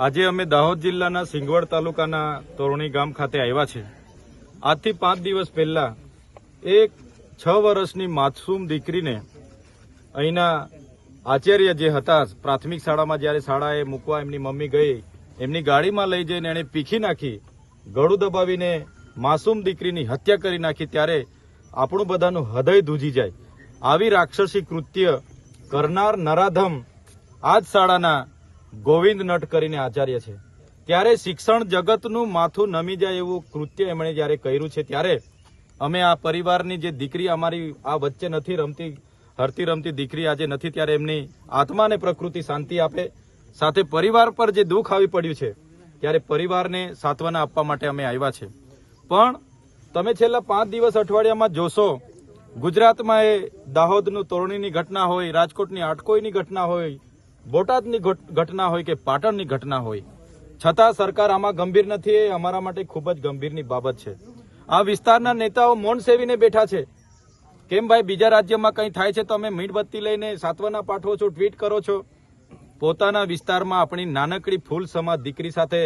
આજે અમે દાહોદ જિલ્લાના સિંગવડ તાલુકાના તોરણી ગામ ખાતે આવ્યા છે। આજથી 5 દિવસ પહેલા એક 6 વર્ષની માસૂમ દીકરીને અહીંના આચાર્ય જે હતા પ્રાથમિક શાળામાં જ્યારે શાળાએ મૂકવા એમની મમ્મી ગઈ, એમની ગાડીમાં લઈ જઈને એણે પીખી નાખી, ગળું દબાવીને માસૂમ દીકરીની હત્યા કરી નાખી। ત્યારે આપણું બધાનું હૃદય ધ્રુજી જાય। આવી રાક્ષસી કૃત્ય કરનાર નરાધમ આજ શાળાના ગોવિંદ નટ કરીને આચાર્ય છે। ત્યારે શિક્ષણ જગતનું માથું નમી જાય એવું કૃત્ય એમણે જ્યારે કર્યું છે, ત્યારે અમે આ પરિવારની જે દીકરી અમારી આ વચ્ચે નથી રમતી, હરતી રમતી દીકરી આજે નથી, ત્યારે એમની આત્માને પ્રકૃતિ શાંતિ આપે, સાથે પરિવાર પર જે દુઃખ આવી પડ્યું છે ત્યારે પરિવારને સાંત્વના આપવા માટે અમે આવ્યા છે। પણ તમે છેલ્લા 5 દિવસ અઠવાડિયામાં જોશો, ગુજરાતમાં એ દાહોદનું તોરણીની ઘટના હોય, રાજકોટની આટકોઈની ઘટના હોય, બોટાદની ઘટના હોય કે પાટણની ઘટના હોય, છતાં સરકાર આમાં ગંભીર નથી। એ અમારા માટે ખૂબ જ ગંભીરની બાબત છે। આ વિસ્તારના નેતાઓ મૌન સેવીને બેઠા છે। કેમ ભાઈ, બીજા રાજ્યમાં કંઈ થાય છે તો અમે મીણબત્તી લઈને સાંત્વના પાઠવો છો, ટ્વીટ કરો છો, પોતાના વિસ્તારમાં આપણી નાનકડી ફૂલ સમાજ દીકરી સાથે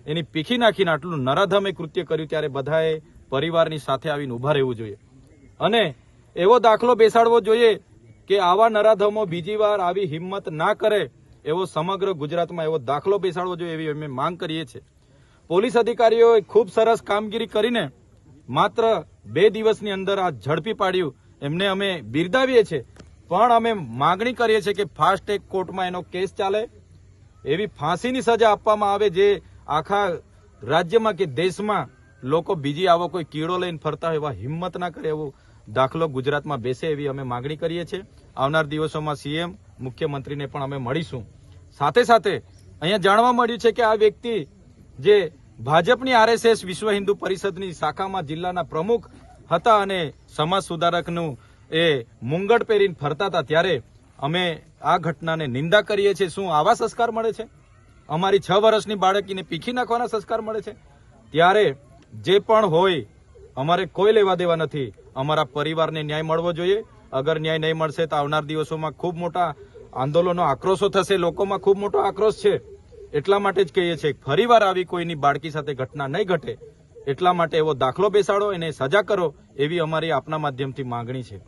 એની પીખી નાખીને આટલું નરાધમે કૃત્ય કર્યું, ત્યારે બધાએ પરિવારની સાથે આવીને ઉભા રહેવું જોઈએ અને એવો દાખલો બેસાડવો જોઈએ કે આવા નરાધમો બીજી વાર આવી હિંમત ના કરે, એવો સમગ્ર ગુજરાતમાં એવો દાખલો બેસાડવો જોઈએ, એવી અમે માંગ કરીએ છીએ। પોલીસ અધિકારીઓએ ખૂબ સરસ કામગીરી કરીને માત્ર 2 દિવસની અંદર આ ઝડપી પાડ્યું, એમને અમે બિરદાવીએ છીએ। પણ અમે માગણી કરીએ છીએ કે ફાસ્ટ ટ્રેક કોર્ટમાં એનો કેસ ચાલે, એવી ફાંસીની સજા આપવામાં આવે, જે આખા રાજ્યમાં કે દેશમાં લોકો બીજી આવો કોઈ કીડો લઈને ફરતા હોય એવા હિંમત ના કરે, એવો દાખલો ગુજરાતમાં બેસે, એવી અમે માગણી કરીએ છીએ। આવનાર દિવસોમાં સીએમ મુખ્યમંત્રીને પણ અમે મળીશું। સાથે સાથે અહીંયા જાણવા મળ્યું છે કે આ વ્યક્તિ જે ભાજપની આરએસએસ વિશ્વ હિન્દુ પરિષદની શાખામાં જિલ્લાના પ્રમુખ હતા અને સમાજ સુધારકનું એ મુંગટ પહેરીને ફરતા હતા, ત્યારે અમે આ ઘટનાને નિંદા કરીએ છીએ। શું આવા સંસ્કાર મળે છે? અમારી 6 વર્ષની બાળકીને પીખી નાખવાના સંસ્કાર મળે છે? ત્યારે જે પણ હોય, અમારે કોઈ લેવા દેવા નથી। અમારા પરિવારને ન્યાય મળવો જોઈએ। અગર ન્યાય નહીં મળશે તો આવનાર દિવસોમાં ખૂબ મોટા આંદોલનો, આક્રોશો થશે, લોકોમાં ખૂબ મોટો આક્રોશ છે। એટલા માટે જ કહીએ છીએ, ફરીવાર આવી કોઈની બાળકી સાથે ઘટના નહીં ઘટે, એટલા માટે એવો દાખલો બેસાડો, એને સજા કરો, એવી અમારી આપના માધ્યમથી માંગણી છે।